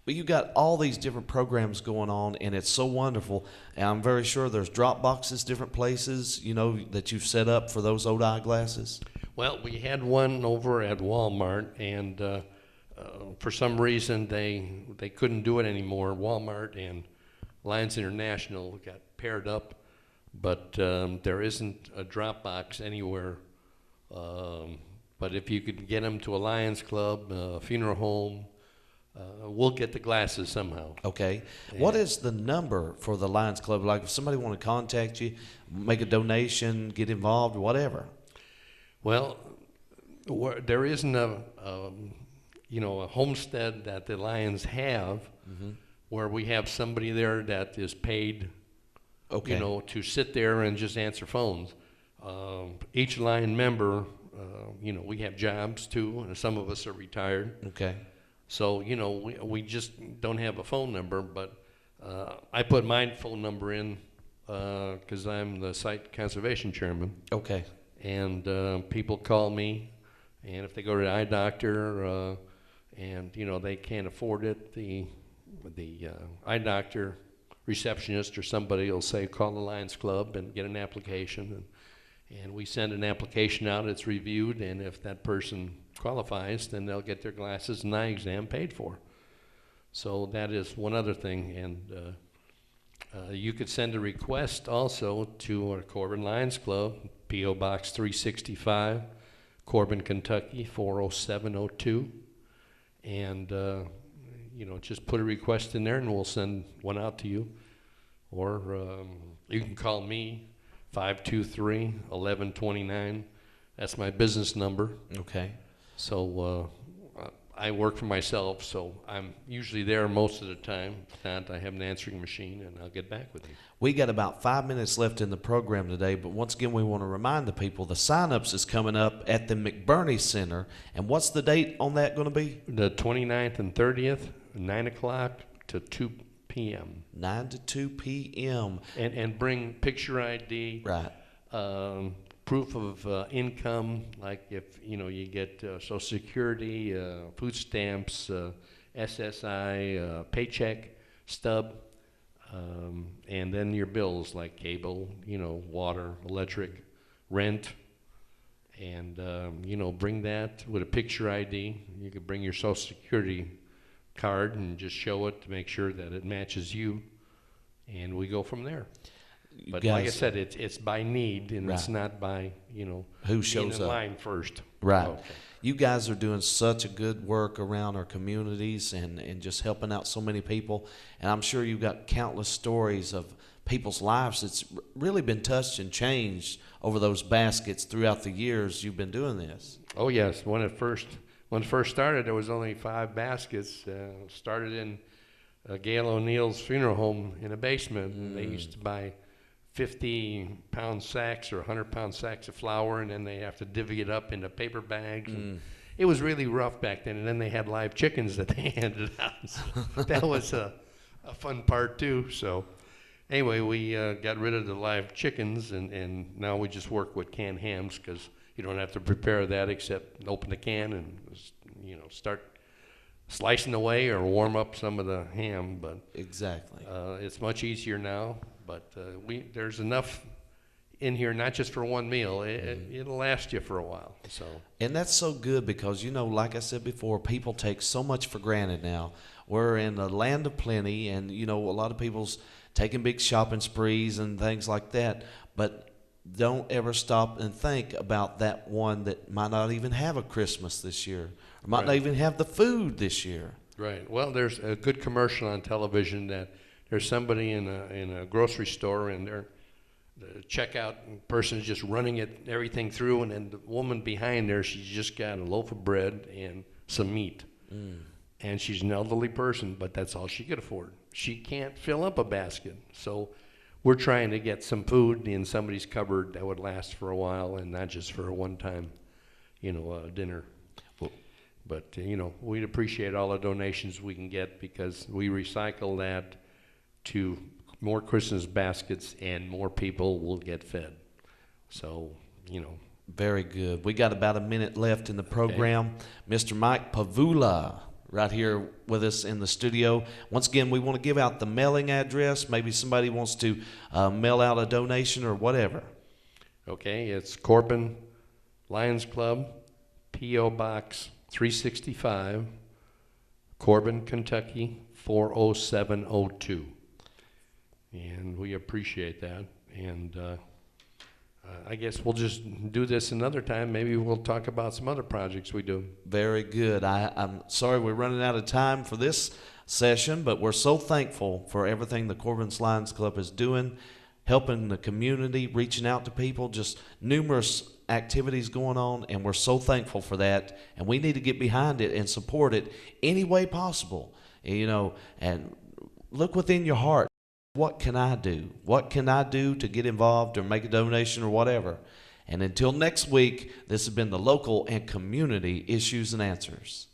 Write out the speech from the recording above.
Well, you got all these different programs going on, and it's so wonderful. And I'm very sure there's drop boxes, different places, that you've set up for those old eyeglasses. Well, we had one over at Walmart, and for some reason they couldn't do it anymore. Walmart and Lions International got paired up, but there isn't a drop box anywhere. But if you could get them to a Lions Club, a funeral home, we'll get the glasses somehow. Okay. And What is the number for the Lions Club? Like if somebody want to contact you, make a donation, get involved, whatever. Well, there isn't a homestead that the Lions have where we have somebody there that is paid, Okay. to sit there and just answer phones. Each Lion member, we have jobs too, and some of us are retired. Okay. So, we just don't have a phone number, but I put my phone number in because I'm the site conservation chairman. Okay. And people call me, and if they go to the eye doctor and, they can't afford it, the eye doctor receptionist or somebody will say, call the Lions Club and get an application. And we send an application out, it's reviewed, and if that person qualifies, then they'll get their glasses and eye exam paid for. So that is one other thing. And you could send a request also to our Corbin Lions Club, P.O. Box 365, Corbin, Kentucky 40702. And, just put a request in there and we'll send one out to you. Or you can call me, 523-1129. That's my business number. Okay. So I work for myself, so I'm usually there most of the time. If not, I have an answering machine, and I'll get back with you. We got about 5 minutes left in the program today, but once again, we want to remind the people the sign-ups is coming up at the McBurney Center. And what's the date on that going to be? The 29th and 30th, 9 o'clock to 2 p.m. 9 to 2 p.m. And bring picture ID. Right. Proof of income, like if you get Social Security, food stamps, SSI, paycheck stub, and then your bills like cable, water, electric, rent, and bring that with a picture ID. You could bring your Social Security card and just show it to make sure that it matches you, and we go from there. But like I said, it's by need, and it's not by, who shows in up. line first. Right. Okay. You guys are doing such a good work around our communities and just helping out so many people. And I'm sure you've got countless stories of people's lives that's really been touched and changed over those baskets throughout the years you've been doing this. Oh, yes. When it first started, there was only 5 baskets. Started in Gail O'Neill's funeral home in a basement. And they used to buy 50-pound sacks or 100-pound sacks of flour, and then they have to divvy it up into paper bags. It was really rough back then, and then they had live chickens that they handed out. So that was a fun part, too. So anyway, we got rid of the live chickens, and now we just work with canned hams because you don't have to prepare that except open the can and start slicing away or warm up some of the ham. But Exactly. it's much easier now. But there's enough in here, not just for one meal. It'll last you for a while. So. And that's so good because, like I said before, people take so much for granted now. We're in a land of plenty, and, a lot of people's taking big shopping sprees and things like that. But don't ever stop and think about that one that might not even have a Christmas this year or might not even have the food this year. Right. Well, there's a good commercial on television that there's somebody in a grocery store, and the checkout person is just running everything through, and then the woman behind there, she's just got a loaf of bread and some meat. And she's an elderly person, but that's all she could afford. She can't fill up a basket. So we're trying to get some food in somebody's cupboard that would last for a while and not just for a one-time, dinner. But, we'd appreciate all the donations we can get because we recycle that to more Christmas baskets and more people will get fed. So, Very good. We got about a minute left in the program. Mr. Mike Pavula, right here with us in the studio. Once again, we want to give out the mailing address. Maybe somebody wants to mail out a donation or whatever. Okay, it's Corbin Lions Club, P.O. Box 365, Corbin, Kentucky 40702. And we appreciate that. And I guess we'll just do this another time. Maybe we'll talk about some other projects we do. Very good. I'm sorry we're running out of time for this session, but we're so thankful for everything the Corbin's Lions Club is doing, helping the community, reaching out to people, just numerous activities going on, and we're so thankful for that. And we need to get behind it and support it any way possible. And look within your heart. What can I do? What can I do to get involved or make a donation or whatever? And until next week, this has been the Local and Community Issues and Answers.